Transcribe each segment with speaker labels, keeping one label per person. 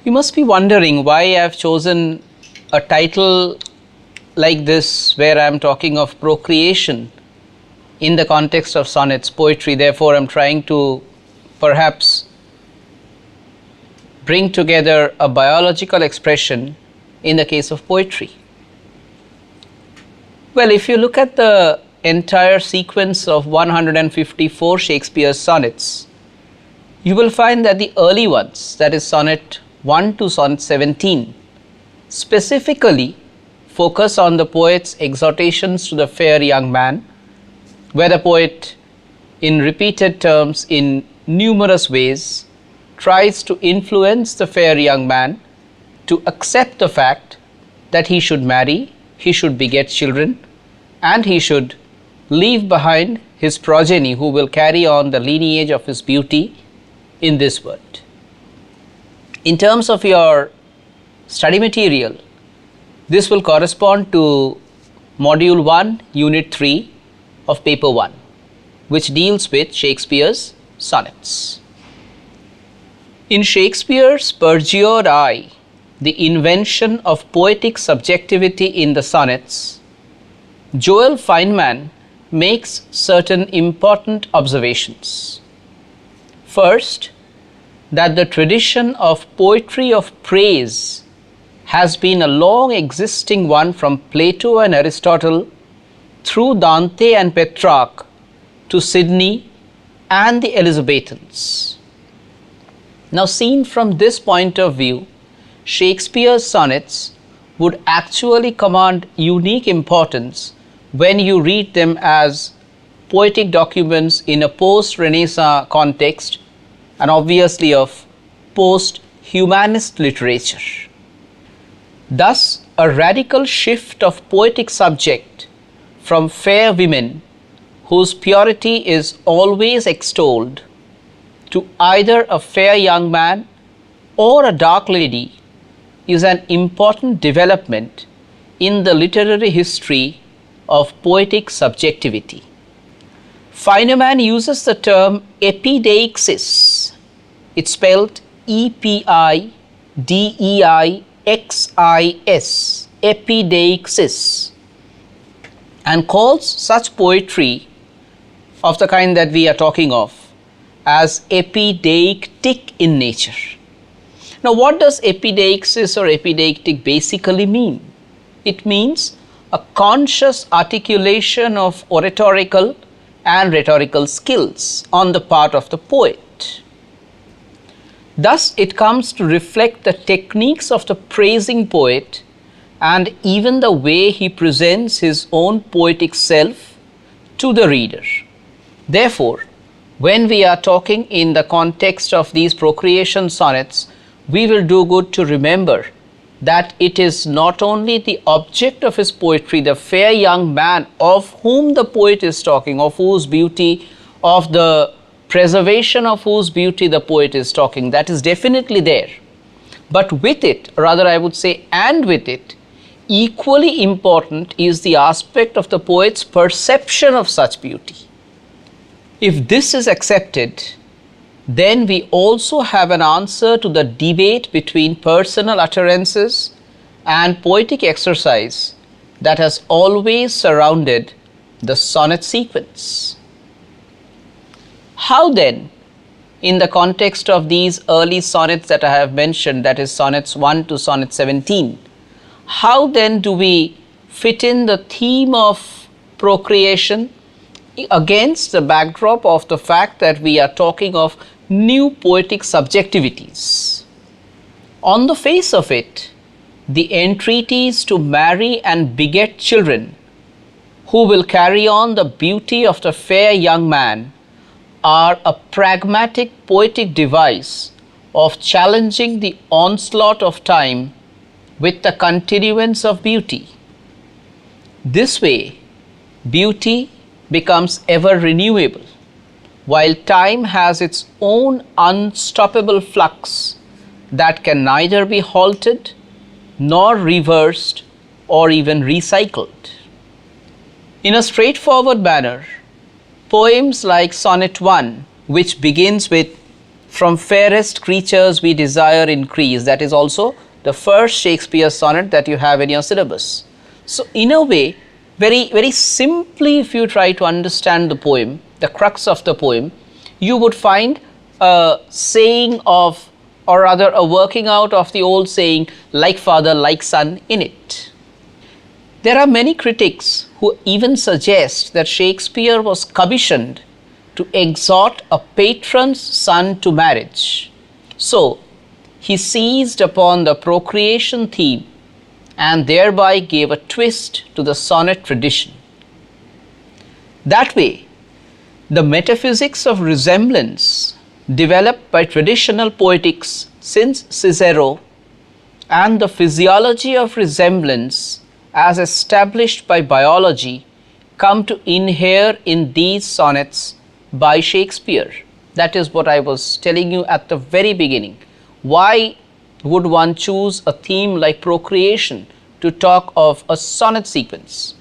Speaker 1: You must be wondering why I have chosen a title like this, where I am talking of procreation in the context of sonnets, poetry. Therefore, I am trying to perhaps bring together a biological expression in the case of poetry. Well, if you look at the entire sequence of 154 Shakespeare sonnets, you will find that the early ones, that is Sonnet 1 to Sonnet 17, specifically focus on the poet's exhortations to the fair young man, where the poet, in repeated terms, in numerous ways, tries to influence the fair young man to accept the fact that he should marry, he should beget children, and he should leave behind his progeny who will carry on the lineage of his beauty in this world. In terms of your study material, this will correspond to Module 1, Unit 3 of Paper 1, which deals with Shakespeare's sonnets. In Shakespeare's perjured eye, the invention of poetic subjectivity in the sonnets, Joel Feynman makes certain important observations. First, that the tradition of poetry of praise has been a long existing one from Plato and Aristotle through Dante and Petrarch to Sidney and the Elizabethans. Now, seen from this point of view, Shakespeare's sonnets would actually command unique importance when you read them as poetic documents in a post-Renaissance context, and obviously of post-humanist literature. Thus, a radical shift of poetic subject from fair women whose purity is always extolled to either a fair young man or a dark lady is an important development in the literary history of poetic subjectivity. Feynman uses the term epideixis. It's spelled E-P-I-D-E-I-X-I-S, epideixis, and calls such poetry of the kind that we are talking of as epideictic in nature. Now, what does epideixis or epideictic basically mean? It means a conscious articulation of oratorical and rhetorical skills on the part of the poet. Thus, it comes to reflect the techniques of the praising poet and even the way he presents his own poetic self to the reader. Therefore, when we are talking in the context of these procreation sonnets, we will do good to remember that it is not only the object of his poetry, the fair young man of whom the poet is talking, of whose beauty, of the preservation of whose beauty the poet is talking, that is definitely there. But with it, rather I would say, and with it, equally important is the aspect of the poet's perception of such beauty. If this is accepted, then we also have an answer to the debate between personal utterances and poetic exercise that has always surrounded the sonnet sequence. How then, in the context of these early sonnets that I have mentioned, that is Sonnets 1 to Sonnet 17, how then do we fit in the theme of procreation against the backdrop of the fact that we are talking of new poetic subjectivities? On the face of it, the entreaties to marry and beget children who will carry on the beauty of the fair young man are a pragmatic poetic device of challenging the onslaught of time with the continuance of beauty. This way, beauty becomes ever renewable, while time has its own unstoppable flux that can neither be halted nor reversed or even recycled. In a straightforward manner, poems like Sonnet One, which begins with From fairest creatures we desire increase. That is also the first Shakespeare sonnet that you have in your syllabus. So in a way, very simply, if you try to understand the poem, the crux of the poem, you would find a saying of, or rather a working out of the old saying, like father, like son, in it. There are many critics who even suggest that Shakespeare was commissioned to exhort a patron's son to marriage. So, he seized upon the procreation theme and thereby gave a twist to the sonnet tradition. That way, the metaphysics of resemblance developed by traditional poetics since Cicero and the physiology of resemblance as established by biology come to inhere in these sonnets by Shakespeare. That is what I was telling you at the very beginning. Why would one choose a theme like procreation to talk of a sonnet sequence?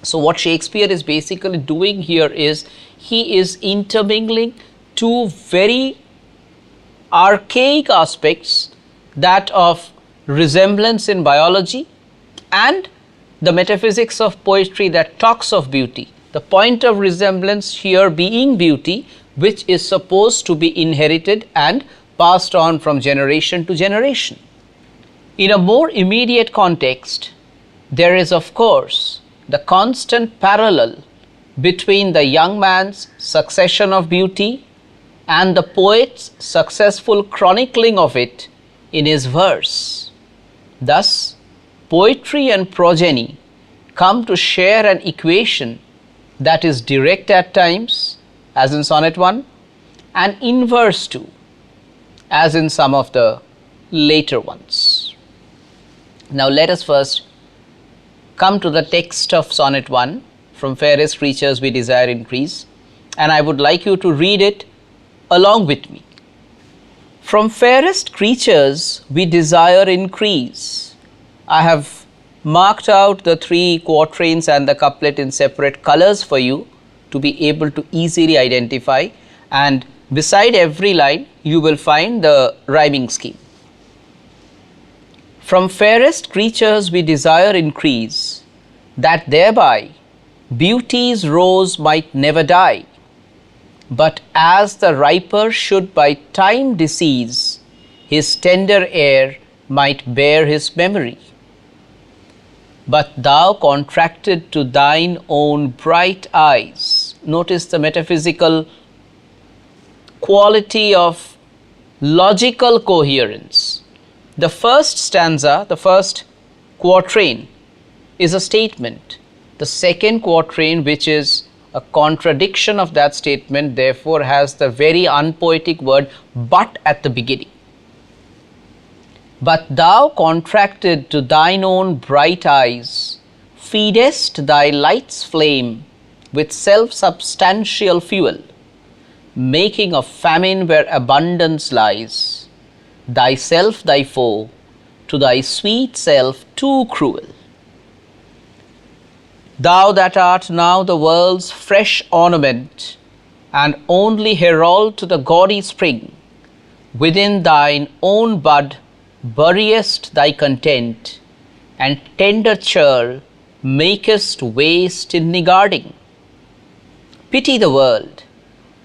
Speaker 1: So what Shakespeare is basically doing here is he is intermingling two very archaic aspects, that of resemblance in biology and the metaphysics of poetry that talks of beauty. The point of resemblance here being beauty, which is supposed to be inherited and passed on from generation to generation. In a more immediate context, there is of course the constant parallel between the young man's succession of beauty and the poet's successful chronicling of it in his verse. Thus, poetry and progeny come to share an equation that is direct at times, as in Sonnet 1, and inverse too, as in some of the later ones. Now let us first come to the text of Sonnet 1, from fairest creatures we desire increase, and I would like you to read it along with me. From fairest creatures we desire increase. I have marked out the three quatrains and the couplet in separate colors for you to be able to easily identify, and beside every line you will find the rhyming scheme. From fairest creatures we desire increase, that thereby beauty's rose might never die, but as the riper should by time decease, his tender air might bear his memory. But thou contracted to thine own bright eyes. Notice the metaphysical quality of logical coherence. The first stanza, the first quatrain, is a statement. The second quatrain, which is a contradiction of that statement, therefore has the very unpoetic word but at the beginning. But thou contracted to thine own bright eyes, feedest thy light's flame with self-substantial fuel, making of famine where abundance lies, thyself thy foe, to thy sweet self too cruel. Thou that art now the world's fresh ornament, and only herald to the gaudy spring, within thine own bud buryest thy content, and tender churl makest waste in niggarding. Pity the world,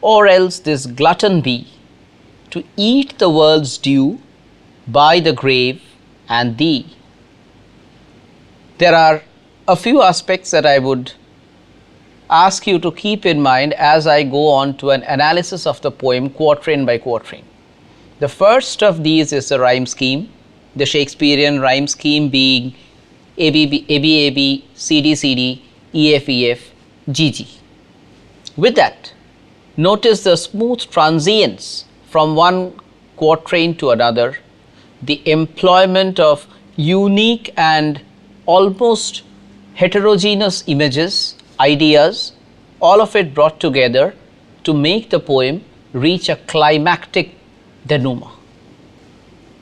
Speaker 1: or else this glutton be, to eat the world's due by the grave and thee. There are a few aspects that I would ask you to keep in mind as I go on to an analysis of the poem quatrain by quatrain. The first of these is the rhyme scheme, the Shakespearean rhyme scheme being ABB, ABAB, CDCD, EFEF, GG. With that, notice the smooth transience from one quatrain to another, the employment of unique and almost heterogeneous images, ideas, all of it brought together to make the poem reach a climactic denouement.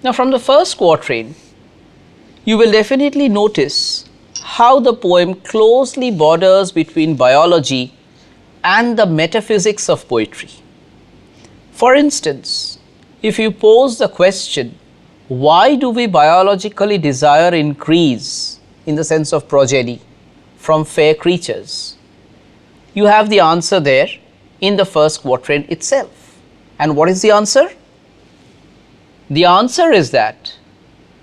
Speaker 1: Now from the first quatrain, you will definitely notice how the poem closely borders between biology and the metaphysics of poetry. For instance, if you pose the question, why do we biologically desire increase in the sense of progeny from fair creatures? You have the answer there in the first quatrain itself. And what is the answer? The answer is that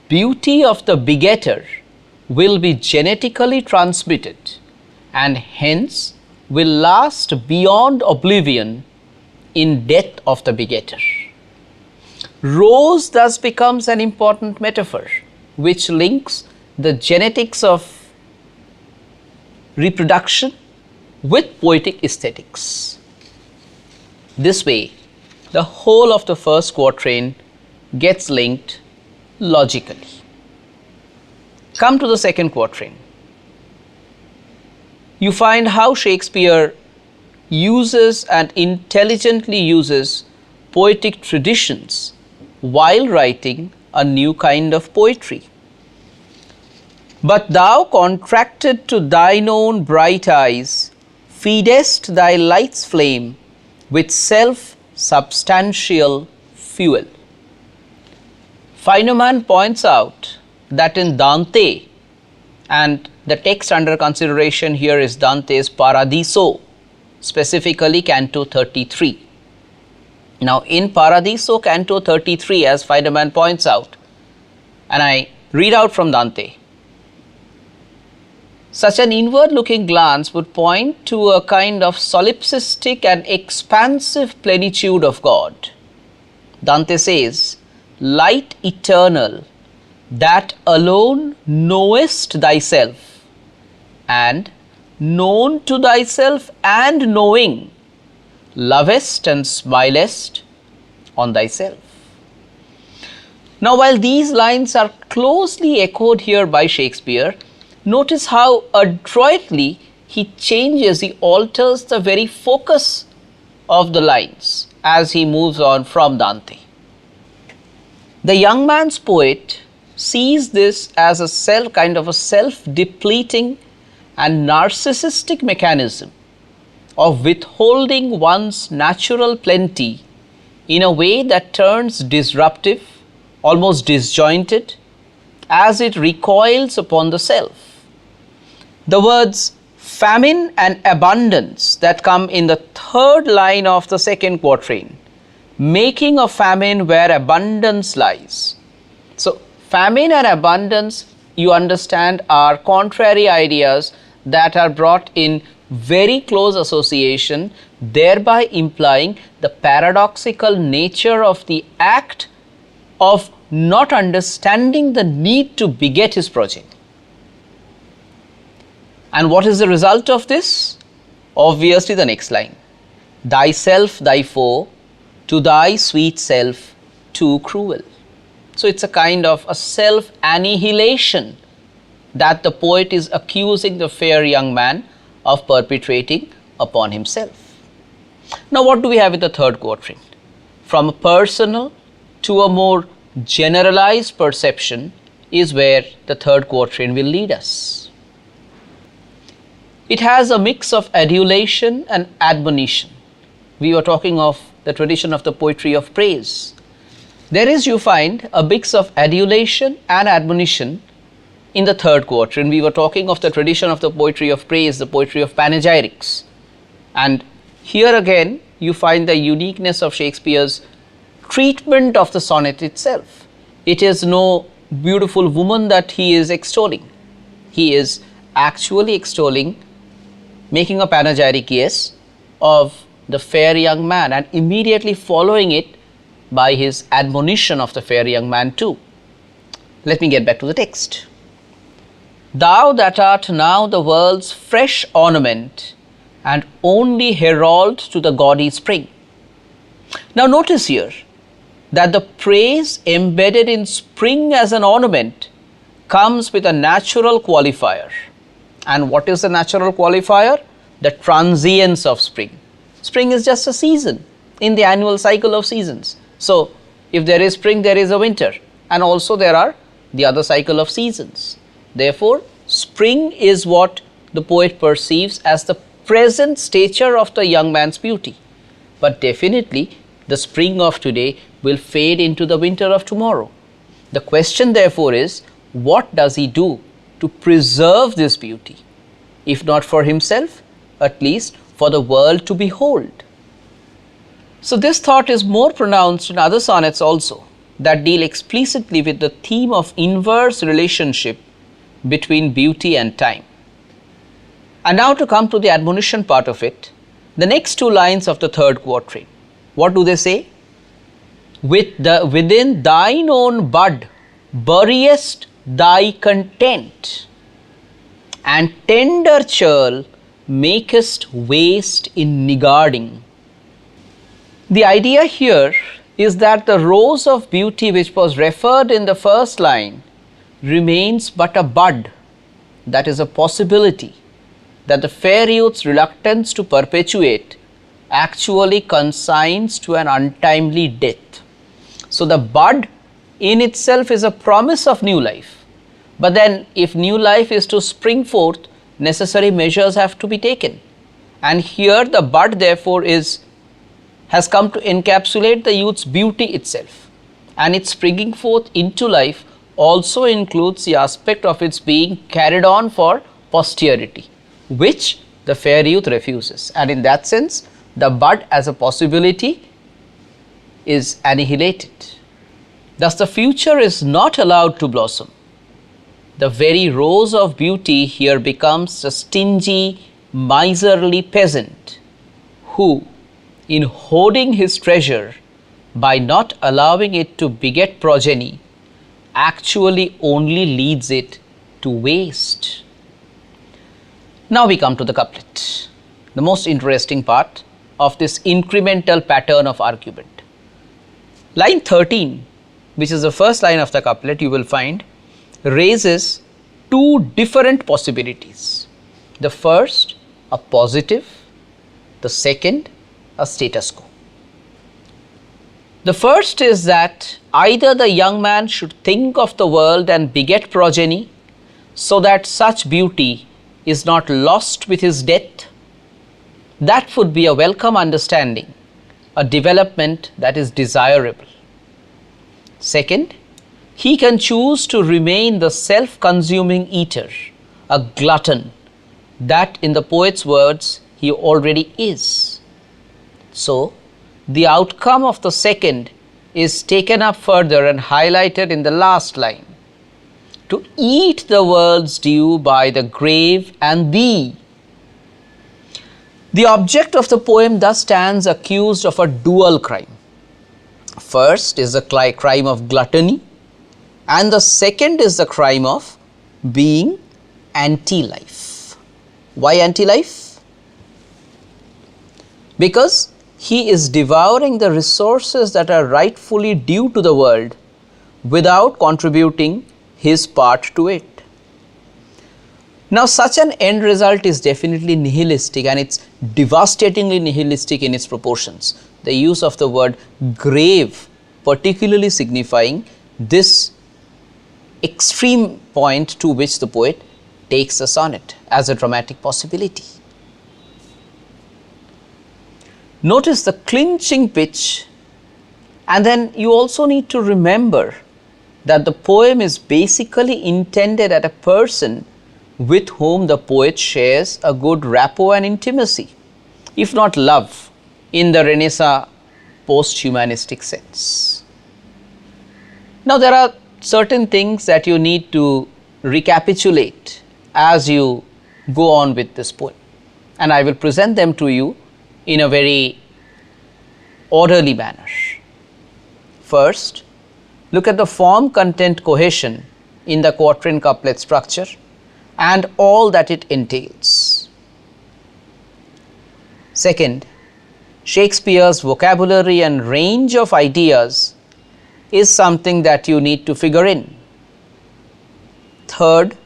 Speaker 1: beauty of the begetter will be genetically transmitted and hence will last beyond oblivion in death of the begetter. Rose thus becomes an important metaphor which links the genetics of reproduction with poetic aesthetics. This way, the whole of the first quatrain gets linked logically. Come to the second quatrain. You find how Shakespeare uses and intelligently uses poetic traditions while writing a new kind of poetry. But thou contracted to thine own bright eyes, feedest thy light's flame with self-substantial fuel. Feynman points out that in Dante, and the text under consideration here is Dante's Paradiso, specifically Canto 33. Now in Paradiso, Canto 33, as Feynman points out, and I read out from Dante, such an inward-looking glance would point to a kind of solipsistic and expansive plenitude of God. Dante says, light eternal, that alone knowest thyself, and known to thyself and knowing, lovest and smilest on thyself. Now, while these lines are closely echoed here by Shakespeare, notice how adroitly he changes, he alters the very focus of the lines as he moves on from Dante. The young man's poet sees this as a kind of a self-depleting and narcissistic mechanism of withholding one's natural plenty in a way that turns disruptive, almost disjointed, as it recoils upon the self. The words famine and abundance that come in the third line of the second quatrain, making a famine where abundance lies. So, famine and abundance, you understand, are contrary ideas that are brought in very close association, thereby implying the paradoxical nature of the act of not understanding the need to beget his progeny. And what is the result of this? Obviously the next line, thyself thy foe, to thy sweet self too cruel. So it's a kind of a self-annihilation that the poet is accusing the fair young man of perpetrating upon himself. Now what do we have in the third quatrain? From a personal to a more generalized perception is where the third quatrain will lead us. It has a mix of adulation and admonition. We were talking of the tradition of the poetry of praise. There is, you find, a mix of adulation and admonition in the third quatrain. We were talking of the tradition of the poetry of praise, the poetry of panegyrics. And here again, you find the uniqueness of Shakespeare's treatment of the sonnet itself. It is no beautiful woman that he is extolling. He is actually extolling, making a panegyric, yes, of the fair young man, and immediately following it by his admonition of the fair young man too. Let me get back to the text. Thou that art now the world's fresh ornament, and only herald to the gaudy spring. Now notice here that the praise embedded in spring as an ornament comes with a natural qualifier. And what is the natural qualifier? The transience of spring. Spring is just a season in the annual cycle of seasons. So, if there is spring, there is a winter, and also there are the other cycle of seasons. Therefore, spring is what the poet perceives as the present stature of the young man's beauty. But definitely, the spring of today will fade into the winter of tomorrow. The question therefore is, what does he do to preserve this beauty? If not for himself, at least for the world to behold. So this thought is more pronounced in other sonnets also, that deal explicitly with the theme of inverse relationship between beauty and time. And now to come to the admonition part of it, the next two lines of the third quatrain. What do they say? Within thine own bud buryest thy content, and tender churl makest waste in niggarding. The idea here is that the rose of beauty which was referred in the first line remains but a bud, that is a possibility, that the fair youth's reluctance to perpetuate actually consigns to an untimely death. So the bud in itself is a promise of new life, but then if new life is to spring forth, necessary measures have to be taken, and here the bud therefore has come to encapsulate the youth's beauty itself, and its springing forth into life also includes the aspect of its being carried on for posterity, which the fair youth refuses, and in that sense the bud as a possibility is annihilated. Thus the future is not allowed to blossom. The very rose of beauty here becomes a stingy, miserly peasant who, in hoarding his treasure by not allowing it to beget progeny, actually only leads it to waste. Now we come to the couplet, the most interesting part of this incremental pattern of argument. Line 13, which is the first line of the couplet, you will find raises two different possibilities. The first, a positive, the second, a status quo. The first is that either the young man should think of the world and beget progeny so that such beauty is not lost with his death. That would be a welcome understanding, a development that is desirable. Second, he can choose to remain the self-consuming eater, a glutton, that in the poet's words he already is. So, the outcome of the second is taken up further and highlighted in the last line. To eat the world's due by the grave and thee. The object of the poem thus stands accused of a dual crime. First is the crime of gluttony, and the second is the crime of being anti-life. Why anti-life? Because he is devouring the resources that are rightfully due to the world without contributing his part to it. Now such an end result is definitely nihilistic, and it's devastatingly nihilistic in its proportions. The use of the word grave particularly signifying this extreme point to which the poet takes the sonnet as a dramatic possibility. Notice the clinching pitch, and then you also need to remember that the poem is basically intended at a person with whom the poet shares a good rapport and intimacy, if not love, in the Renaissance post-humanistic sense. Now there are certain things that you need to recapitulate as you go on with this poem, and I will present them to you in a very orderly manner. First, look at the form content cohesion in the quatrain couplet structure and all that it entails. Second, Shakespeare's vocabulary and range of ideas is something that you need to figure in. Third,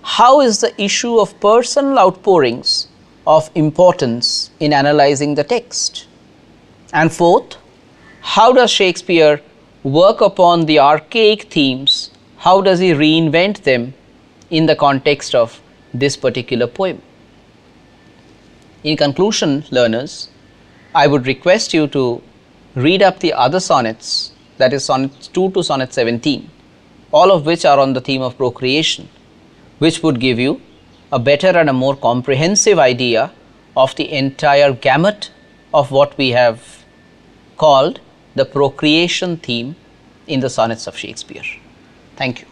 Speaker 1: how is the issue of personal outpourings of importance in analyzing the text? And fourth, how does Shakespeare work upon the archaic themes? How does he reinvent them in the context of this particular poem? In conclusion, learners, I would request you to read up the other sonnets, that is Sonnet 2 to Sonnet 17, all of which are on the theme of procreation, which would give you a better and a more comprehensive idea of the entire gamut of what we have called the procreation theme in the sonnets of Shakespeare. Thank you.